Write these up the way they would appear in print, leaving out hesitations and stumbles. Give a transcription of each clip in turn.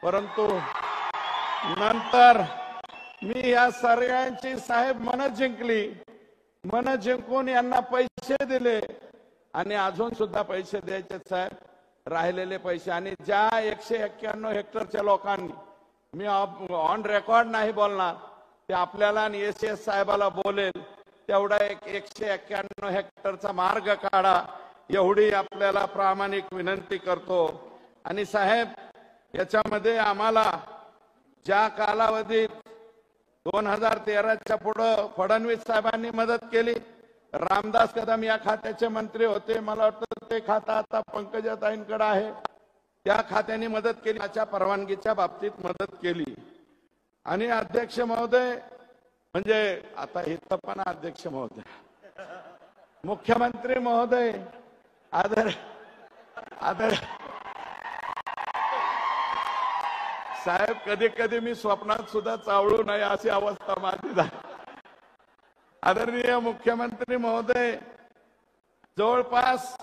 परंतु नंतर मी या सगळ्यांची साहेब मन जिंकली, मन जिंकून यांना पैसे दिले आणि अजून सुद्धा पैसे द्यायचे साहेब, राहिलेले पैसे. आणि ज्या 191 हेक्टरच्या लोकांनी, मी ऑन रेकॉर्ड नाही बोलणार, ते आपल्याला आणि एसीएस साहेबाला बोलेल, तेवढा 191 हेक्टरचा मार्ग काढा, एवढी आपल्याला प्रामाणिक विनंती करतो. आणि साहेब, याच्यामध्ये आम्हाला ज्या कालावधीत 2013च्या पुढे फडणवीस साहेबांनी मदत केली, रामदास कदम या खात्याचे मंत्री होते, मला वाटतं ते खातं आता पंकजाताईंकडे आहे, त्या खात्याने मदत केली, त्याच्या परवानगीच्या बाबतीत मदत केली. आणि अध्यक्ष महोदय, म्हणजे आता इथं पण अध्यक्ष महोदय, मुख्यमंत्री महोदय, आदर साहेब, कधी कधी मी स्वप्नात सुद्धा चावळू नये अशी अवस्था माझी झाली. आदरणीय मुख्यमंत्री महोदय, जवळपास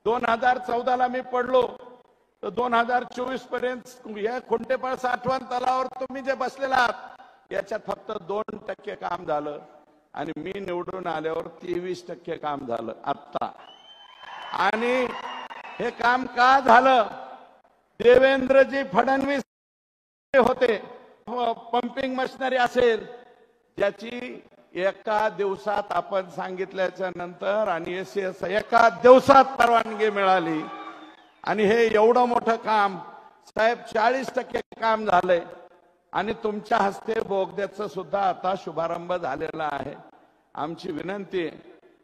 2014ला मी पडलो तर 2024 पर्यंत या खुंटेपाळ साठवण तलावावर तुम्ही जे बसलेला आहात याच्यात फक्त 2% काम झालं आणि मी निवडून आल्यावर 23% काम झालं आता. आणि हे काम का झालं? देवेंद्रजी फडणवीस होते. पंपिंग मशिनरी असेल ज्याची एका दिवसात आपण सांगितल्याच्या नंतर आणि एसीएस एका दिवसात परवानगी मिळाली. आणि हे एवढं मोठं काम साहेब 40% काम झालंय. आणि तुमच्या हस्ते बोगद्याचं सुद्धा आता शुभारंभ झालेला आहे. आमची विनंती आहे,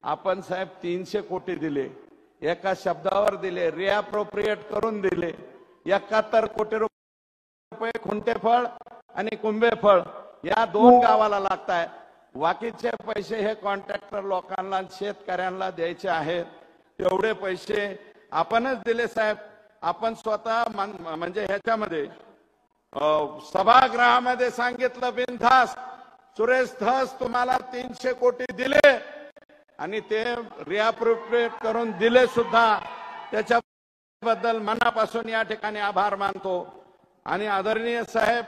आपण साहेब 300 कोटी दिले, एका शब्दावर दिले, रिअप्रोप्रिएट करून दिले. 71 कोटी रुपये खुंटेफळ आणि कुंभेफळ या 2 गावाला लागताय. बाकीचे पैसे हे कॉन्ट्रॅक्टर लोकांना, शेतकऱ्यांना द्यायचे आहेत. तेवढे पैसे आपणच दिले साहेब. आपण स्वतः म्हणजे ह्याच्यामध्ये सभागृहामध्ये सांगितलं बिनधास्त, सुरेश धस तुम्हाला 300 कोटी दिले आणि ते रिअप्रोप्रिएट करून दिले सुद्धा. त्याच्याबद्दल मनापासून या ठिकाणी आभार मानतो. आणि आदरणीय साहेब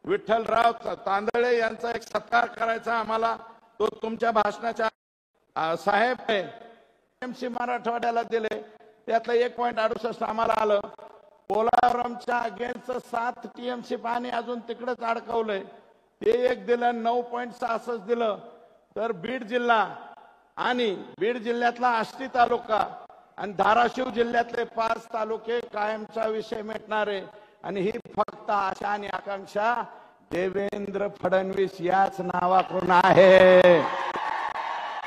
विठ्ठलराव तांदळे यांचा एक सत्कार करायचा आम्हाला, तो तुमच्या भाषणाच्या साहेब आहे. टीएमसी मराठवाड्याला दिले, त्यातलं 1.68 आम्हाला आलं. पोलावरमच्या अगेन्स्ट 7 टीएमसी पाणी अजून तिकडेच अडकवलंय, ते एक दिलं. 9.66 दिलं. तर बीड जिल्हा आणि बीड जिल्ह्यातला आष्टी तालुका आणि धाराशिव जिल्ह्यातले 5 तालुके कायमचा विषय मिटणारे. आणि ही फक्त आशा आणि आकांक्षा देवेंद्र फडणवीस याच नावाकडून आहे.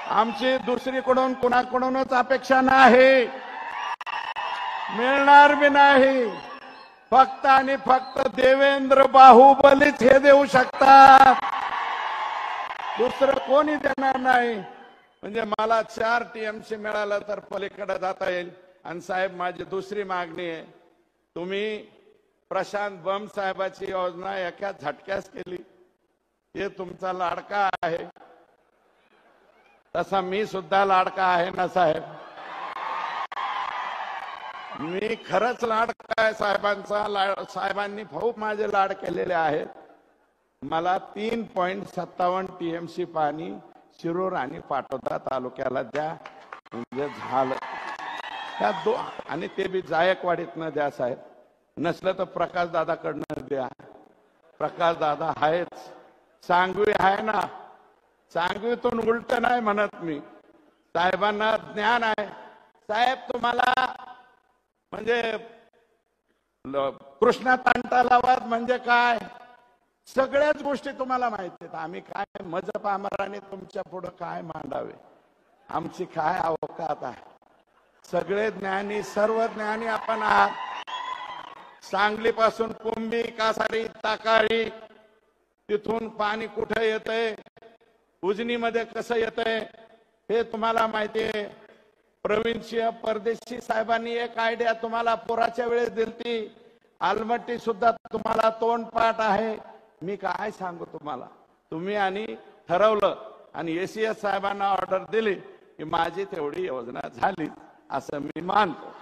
आमची दुसरीकडून कुणाकडूनच अपेक्षा नाही, मिळणार बी नाही. फक्त आणि फक्त देवेंद्र बाहुबलीच हे देऊ शकतात, दुसरं कोणी देणार नाही. म्हणजे मला 4 टीएमसी मिळालं तर पलीकडे जाता येईल. आणि साहेब, माझी दुसरी मागणी आहे, तुम्ही प्रशांत बम साहेबाची योजना एका झटक्यास केली, हे तुमचा लाडका आहे. तसा मी सुद्धा लाडका आहे ना साहेब, मी खरंच लाडका आहे साहेबांचा. साहेबांनी खूप माझे लाड केलेले आहेत. मला 3.57 टीएमसी पाणी शिरूर आणि पाटोदा तालुक्याला द्या, म्हणजे झालं. त्या आणि ते बी जायकवाडीतनं द्या साहेब, नसलं तर प्रकाश दादाकडनं द्या. प्रकाश दादा आहेच, सांगवी आहे ना, सांगवीतून उलट नाही म्हणत मी. साहेबांना ज्ञान आहे. साहेब, तुम्हाला म्हणजे कृष्णा तंटालावाद म्हणजे काय, सगळ्याच गोष्टी तुम्हाला माहिती आहेत. आम्ही काय मजप आमराने तुमच्या पुढे काय मांडावे, आमची काय अवकात आहे. सगळे ज्ञानी, सर्व ज्ञानी आपण आहात. सांगलीपासून कुंभी, कासारी, ताकारी, तिथून पाणी कुठे येतंय, उजनीमध्ये कसं येतंय हे तुम्हाला माहिती आहे. प्रवीण सिंह परदेशी साहेबांनी एक आयडिया तुम्हाला पुराच्या वेळेस दिलती. आलमट्टी सुद्धा तुम्हाला तोंडपाठ आहे. मी काय सांगू तुम्हाला, तुम्ही आणि ठरवलं आणि एसीएस साहेबांना ऑर्डर दिली की माझी तेवढी योजना झाली असं मी मानतो.